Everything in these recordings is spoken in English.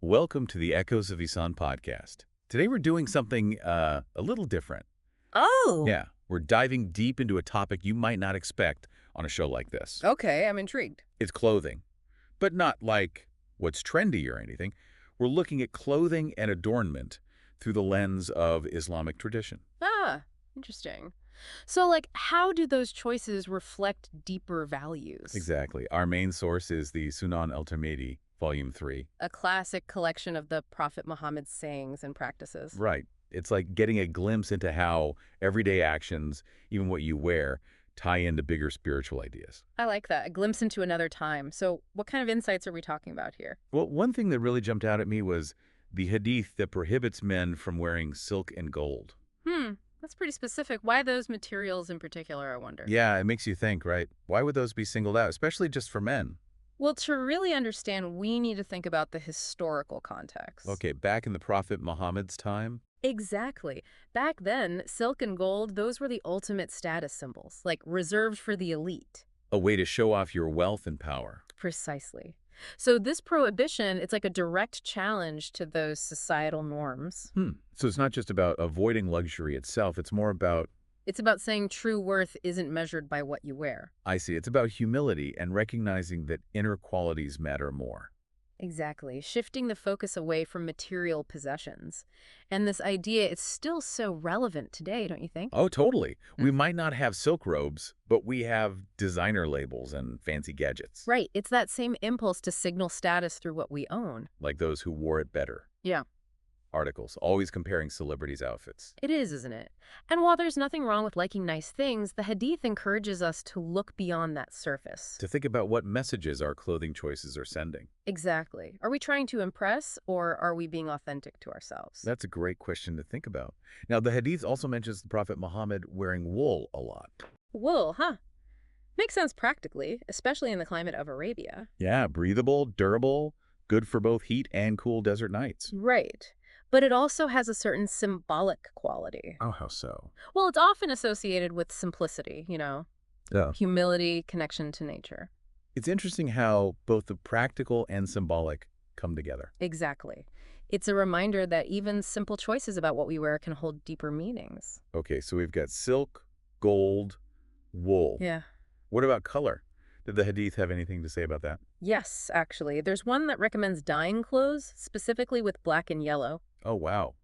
Welcome to the Echoes of Ihsan Podcast. Today we're doing something a little different. Oh, Yeah, we're diving deep into a topic you might not expect on a show like this. okay, I'm intrigued. It's clothing, but not like what's trendy or anything. We're looking at clothing and adornment through the lens of Islamic tradition. Ah, interesting. So, how do those choices reflect deeper values? Exactly. Our main source is the Sunan al Tirmidhi, Volume 3. A classic collection of the Prophet Muhammad's sayings and practices. Right. It's like getting a glimpse into how everyday actions, even what you wear, tie into bigger spiritual ideas. I like that. A glimpse into another time. So, what kind of insights are we talking about here? Well, one thing that really jumped out at me was the hadith that prohibits men from wearing silk and gold. That's pretty specific. Why those materials in particular, I wonder? Yeah, it makes you think, right? Why would those be singled out, especially just for men? Well, to really understand, we need to think about the historical context. Okay, back in the Prophet Muhammad's time? Exactly. Back then, silk and gold, those were the ultimate status symbols, like reserved for the elite. A way to show off your wealth and power. Precisely. So this prohibition, it's like a direct challenge to those societal norms. So it's not just about avoiding luxury itself, it's more about, It's about saying true worth isn't measured by what you wear. I see, it's about humility and recognizing that inner qualities matter more. Exactly. Shifting the focus away from material possessions. And this idea is still so relevant today, don't you think? Oh, totally. We might not have silk robes, but we have designer labels and fancy gadgets. Right. It's that same impulse to signal status through what we own. Like those who wore it better. Yeah. Articles, always comparing celebrities' outfits. It is, isn't it? And while there's nothing wrong with liking nice things, the Hadith encourages us to look beyond that surface. To think about what messages our clothing choices are sending. Exactly. Are we trying to impress, or are we being authentic to ourselves? That's a great question to think about. Now, the Hadith also mentions the Prophet Muhammad wearing wool a lot. Wool, huh? Makes sense practically, especially in the climate of Arabia. Yeah, breathable, durable, good for both heat and cool desert nights. Right. But it also has a certain symbolic quality. Oh, how so? Well, it's often associated with simplicity, Yeah. humility, connection to nature. It's interesting how both the practical and symbolic come together. Exactly. It's a reminder that even simple choices about what we wear can hold deeper meanings. Okay, so we've got silk, gold, wool. Yeah. What about color? Did the Hadith have anything to say about that? Yes, actually. There's one that recommends dyeing clothes, specifically with black and yellow. Oh, wow.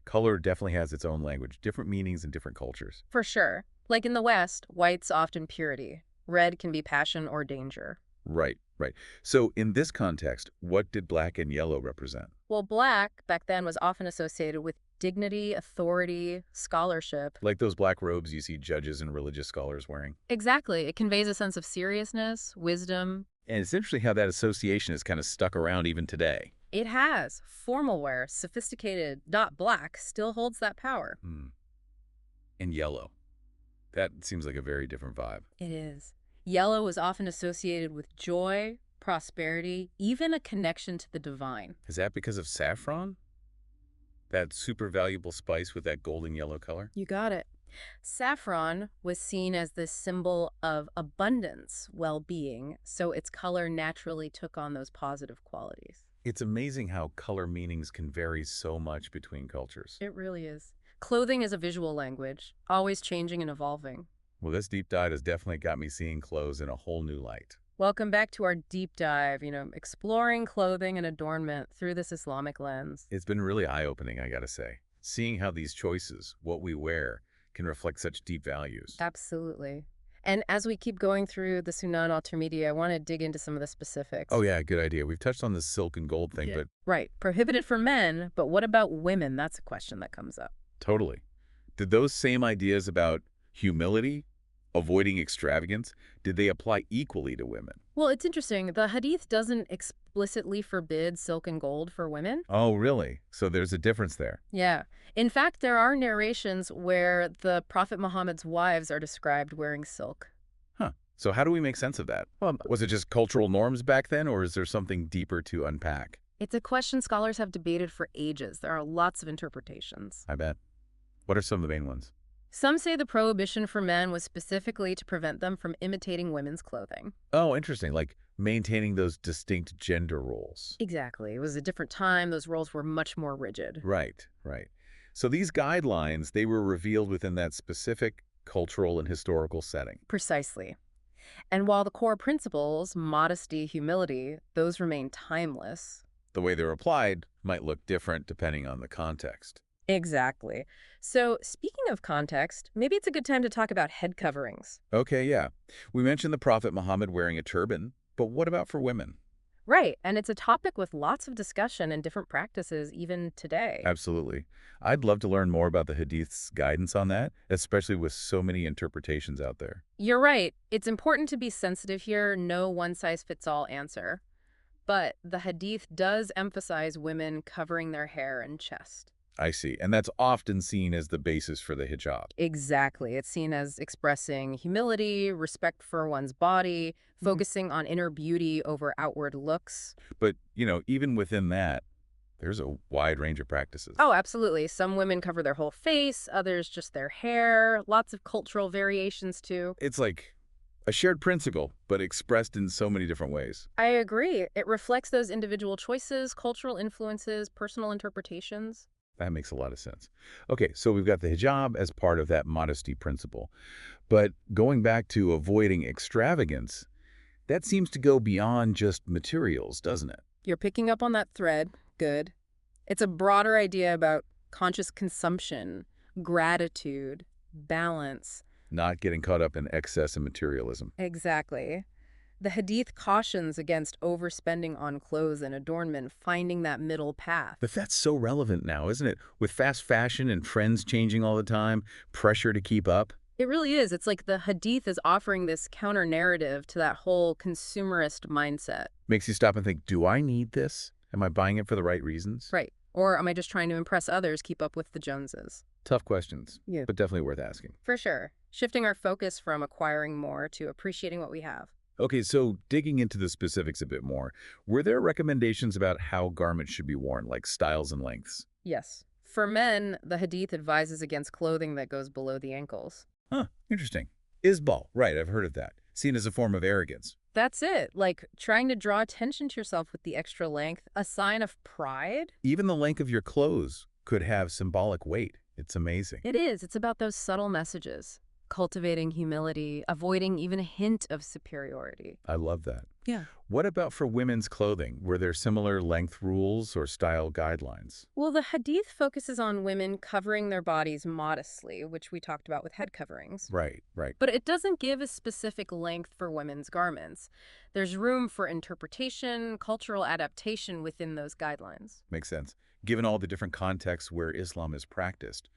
Color definitely has its own language, different meanings in different cultures. For sure. Like in the West, white's often purity. Red can be passion or danger. Right, right. So in this context, what did black and yellow represent? Well, black back then was often associated with dignity, authority, scholarship. Like those black robes you see judges and religious scholars wearing. Exactly. It conveys a sense of seriousness, wisdom. And it's interesting how that association is kind of stuck around even today. It has. Formal wear, sophisticated, not black, still holds that power. And yellow. That seems like a very different vibe. It is. Yellow is often associated with joy, prosperity, even a connection to the divine. Is that because of saffron? That super valuable spice with that golden yellow color? You got it. Saffron was seen as the symbol of abundance, well-being, so its color naturally took on those positive qualities. It's amazing how color meanings can vary so much between cultures. It really is. Clothing is a visual language, always changing and evolving. Well, this deep dive has definitely got me seeing clothes in a whole new light. Welcome back to our deep dive, exploring clothing and adornment through this Islamic lens. It's been really eye-opening, I gotta say. Seeing how these choices, what we wear, can reflect such deep values. Absolutely. And as we keep going through the Sunan al Tirmidhi, I want to dig into some of the specifics. Oh yeah, good idea. We've touched on the silk and gold thing, but Right. Prohibited for men, but what about women? That's a question that comes up. totally. Did those same ideas about humility, avoiding extravagance, did they apply equally to women? Well, it's interesting. The Hadith doesn't explicitly forbid silk and gold for women. Oh, really? So there's a difference there. Yeah. In fact, there are narrations where the Prophet Muhammad's wives are described wearing silk. Huh. So how do we make sense of that? Was it just cultural norms back then, or is there something deeper to unpack? It's a question scholars have debated for ages. There are lots of interpretations. I bet. What are some of the main ones? Some say the prohibition for men was specifically to prevent them from imitating women's clothing. Oh, interesting. Like maintaining those distinct gender roles. Exactly. It was a different time. Those roles were much more rigid. Right, right. So these guidelines, they were revealed within that specific cultural and historical setting. Precisely. And while the core principles, modesty, humility, those remain timeless. The way they're applied might look different depending on the context. Exactly. So, speaking of context, maybe it's a good time to talk about head coverings. Okay, yeah. We mentioned the Prophet Muhammad wearing a turban, but what about for women? Right, and it's a topic with lots of discussion and different practices even today. Absolutely. I'd love to learn more about the Hadith's guidance on that, especially with so many interpretations out there. You're right. It's important to be sensitive here, no one-size-fits-all answer. But the Hadith does emphasize women covering their hair and chest. I see. And that's often seen as the basis for the hijab. Exactly. It's seen as expressing humility, respect for one's body, focusing on inner beauty over outward looks. But, even within that, there's a wide range of practices. Oh, absolutely. Some women cover their whole face, others just their hair. Lots of cultural variations, too. It's like a shared principle, but expressed in so many different ways. I agree. It reflects those individual choices, cultural influences, personal interpretations. That makes a lot of sense. Okay, so we've got the hijab as part of that modesty principle. But going back to avoiding extravagance, that seems to go beyond just materials, doesn't it? You're picking up on that thread. Good. It's a broader idea about conscious consumption, gratitude, balance. Not getting caught up in excess and materialism. Exactly. The Hadith cautions against overspending on clothes and adornment, finding that middle path. But that's so relevant now, isn't it? With fast fashion and trends changing all the time, pressure to keep up. It really is. It's like the Hadith is offering this counter-narrative to that whole consumerist mindset. Makes you stop and think, do I need this? Am I buying it for the right reasons? Right. Or am I just trying to impress others, keep up with the Joneses? Tough questions, Yeah. but definitely worth asking. For sure. Shifting our focus from acquiring more to appreciating what we have. Okay, so digging into the specifics a bit more, were there recommendations about how garments should be worn, like styles and lengths? Yes. For men, the Hadith advises against clothing that goes below the ankles. Huh, interesting. Isbal, right, I've heard of that. Seen as a form of arrogance. That's it. Like trying to draw attention to yourself with the extra length, a sign of pride. Even the length of your clothes could have symbolic weight. It's amazing. It is. It's about those subtle messages. Cultivating humility, avoiding even a hint of superiority. I love that. Yeah. What about for women's clothing? Were there similar length rules or style guidelines? Well, the Hadith focuses on women covering their bodies modestly, which we talked about with head coverings. Right, right. But it doesn't give a specific length for women's garments. There's room for interpretation, cultural adaptation within those guidelines. Makes sense. Given all the different contexts where Islam is practiced,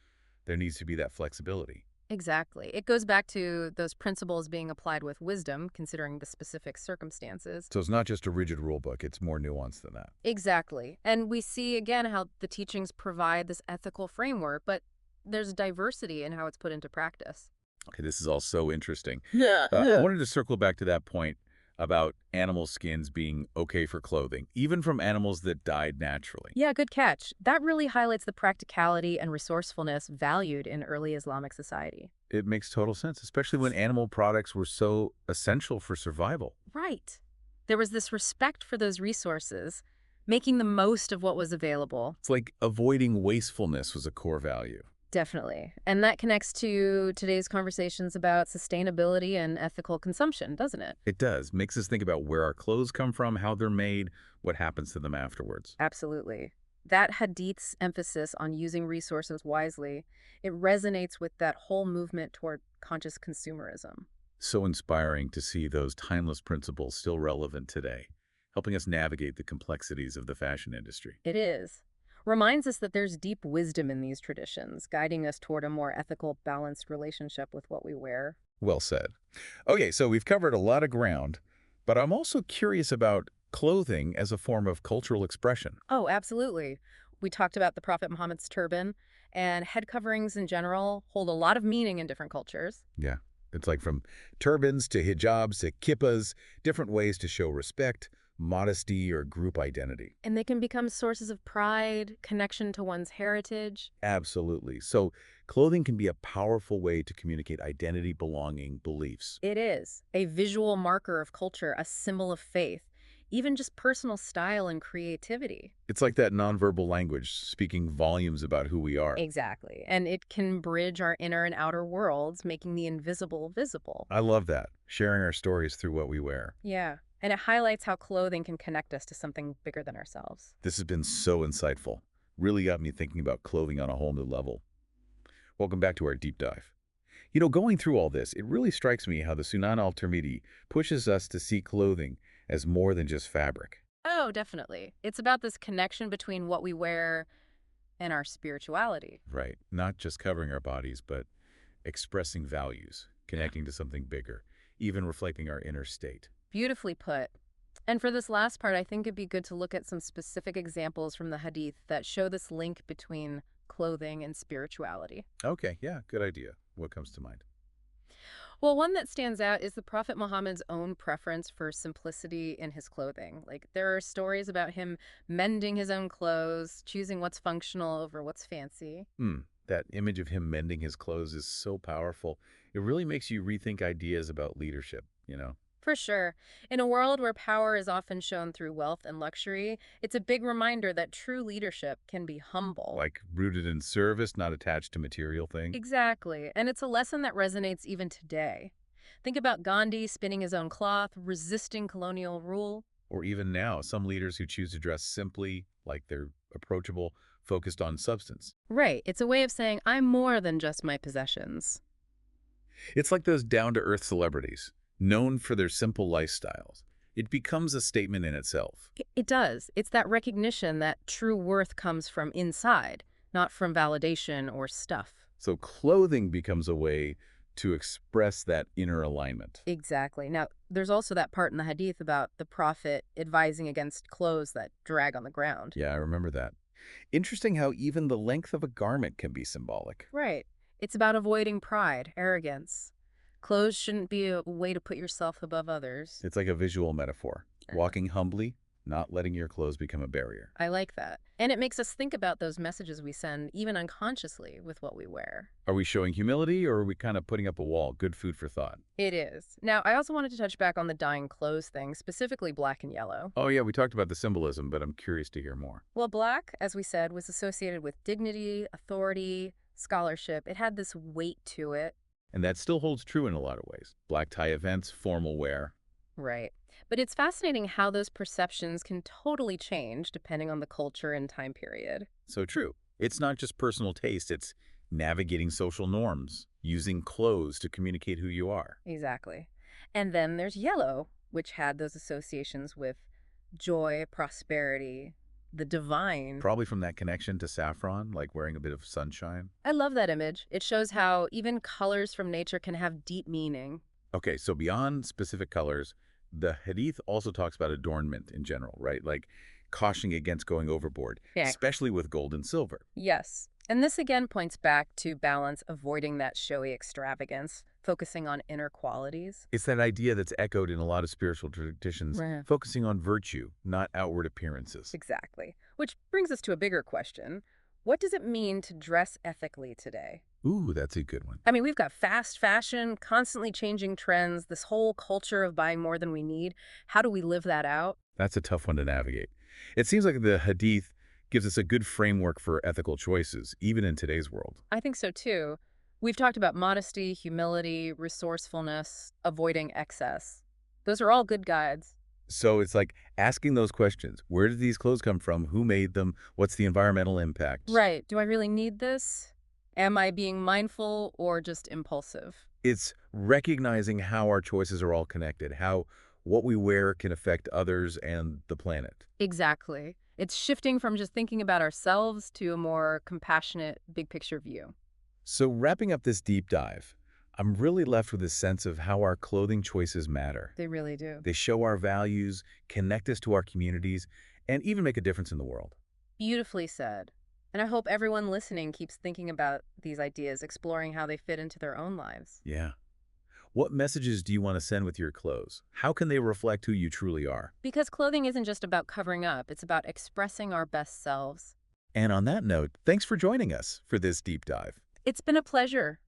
there needs to be that flexibility. Exactly. It goes back to those principles being applied with wisdom, considering the specific circumstances. So it's not just a rigid rule book, it's more nuanced than that. Exactly. And we see, again, how the teachings provide this ethical framework, but there's diversity in how it's put into practice. Okay, this is all so interesting. Yeah. I wanted to circle back to that point about animal skins being okay for clothing, even from animals that died naturally. Yeah, good catch. That really highlights the practicality and resourcefulness valued in early Islamic society. It makes total sense, especially when animal products were so essential for survival. Right. There was this respect for those resources, making the most of what was available. It's like avoiding wastefulness was a core value. Definitely. And that connects to today's conversations about sustainability and ethical consumption, doesn't it? It does. Makes us think about where our clothes come from, how they're made, what happens to them afterwards. Absolutely. That Hadith's emphasis on using resources wisely, it resonates with that whole movement toward conscious consumerism. So inspiring to see those timeless principles still relevant today, helping us navigate the complexities of the fashion industry. It is. Reminds us that there's deep wisdom in these traditions, guiding us toward a more ethical, balanced relationship with what we wear. Well said. Okay, so we've covered a lot of ground, but I'm also curious about clothing as a form of cultural expression. Oh, absolutely. We talked about the Prophet Muhammad's turban, and head coverings in general hold a lot of meaning in different cultures. Yeah, it's like from turbans to hijabs to kippas, different ways to show respect, modesty or group identity. And they can become sources of pride, connection to one's heritage. Absolutely. So clothing can be a powerful way to communicate identity, belonging, beliefs. It is a visual marker of culture, a symbol of faith, even just personal style and creativity. It's like that nonverbal language speaking volumes about who we are. Exactly. And it can bridge our inner and outer worlds, making the invisible visible. I love that, sharing our stories through what we wear. Yeah. And it highlights how clothing can connect us to something bigger than ourselves. This has been so insightful. Really got me thinking about clothing on a whole new level. Welcome back to our deep dive. Going through all this, it really strikes me how the Sunan al Tirmidhi pushes us to see clothing as more than just fabric. Oh, definitely. It's about this connection between what we wear and our spirituality. Right. Not just covering our bodies, but expressing values, connecting to something bigger, even reflecting our inner state. Beautifully put. And for this last part, I think it'd be good to look at some specific examples from the Hadith that show this link between clothing and spirituality. Okay, yeah, good idea. What comes to mind? Well, one that stands out is the Prophet Muhammad's own preference for simplicity in his clothing. Like, there are stories about him mending his own clothes, choosing what's functional over what's fancy. That image of him mending his clothes is so powerful. It really makes you rethink ideas about leadership. For sure. In a world where power is often shown through wealth and luxury, it's a big reminder that true leadership can be humble. Like rooted in service, not attached to material things. Exactly. And it's a lesson that resonates even today. Think about Gandhi spinning his own cloth, resisting colonial rule. Or even now, some leaders who choose to dress simply, like they're approachable, focused on substance. Right. It's a way of saying, I'm more than just my possessions. It's like those down-to-earth celebrities, known for their simple lifestyles. It becomes a statement in itself. It does. It's that recognition that true worth comes from inside, not from validation or stuff. So clothing becomes a way to express that inner alignment. Exactly. Now, there's also that part in the Hadith about the Prophet advising against clothes that drag on the ground. Yeah, I remember that. Interesting how even the length of a garment can be symbolic. Right. It's about avoiding pride, arrogance. Clothes shouldn't be a way to put yourself above others. It's like a visual metaphor. Walking humbly, not letting your clothes become a barrier. I like that. And it makes us think about those messages we send, even unconsciously, with what we wear. Are we showing humility or are we kind of putting up a wall? Good food for thought. It is. Now, I also wanted to touch back on the dyeing clothes thing, specifically black and yellow. Oh yeah, we talked about the symbolism, but I'm curious to hear more. Well, black, as we said, was associated with dignity, authority, scholarship. It had this weight to it. And that still holds true in a lot of ways. Black tie events, formal wear. Right. But it's fascinating how those perceptions can totally change depending on the culture and time period. So true. It's not just personal taste, it's navigating social norms, using clothes to communicate who you are. Exactly. And then there's yellow, which had those associations with joy, prosperity, the divine. Probably from that connection to saffron, like wearing a bit of sunshine. I love that image. It shows how even colors from nature can have deep meaning. Okay, so beyond specific colors, the Hadith also talks about adornment in general, right? Like cautioning against going overboard, Yeah. especially with gold and silver. Yes. And this again points back to balance, avoiding that showy extravagance, focusing on inner qualities. It's that idea that's echoed in a lot of spiritual traditions, Right. focusing on virtue, not outward appearances. Exactly. Which brings us to a bigger question. What does it mean to dress ethically today? Ooh, that's a good one. I mean, we've got fast fashion, constantly changing trends, this whole culture of buying more than we need. How do we live that out? That's a tough one to navigate. It seems like the Hadith gives us a good framework for ethical choices, even in today's world. I think so too. We've talked about modesty, humility, resourcefulness, avoiding excess. Those are all good guides. So it's like asking those questions. Where did these clothes come from? Who made them? What's the environmental impact? Right. Do I really need this? Am I being mindful or just impulsive? It's recognizing how our choices are all connected, how what we wear can affect others and the planet. Exactly. It's shifting from just thinking about ourselves to a more compassionate, big picture view. So wrapping up this deep dive, I'm really left with a sense of how our clothing choices matter. They really do. They show our values, connect us to our communities, and even make a difference in the world. Beautifully said. And I hope everyone listening keeps thinking about these ideas, exploring how they fit into their own lives. Yeah. What messages do you want to send with your clothes? How can they reflect who you truly are? Because clothing isn't just about covering up, it's about expressing our best selves. And on that note, thanks for joining us for this deep dive. It's been a pleasure.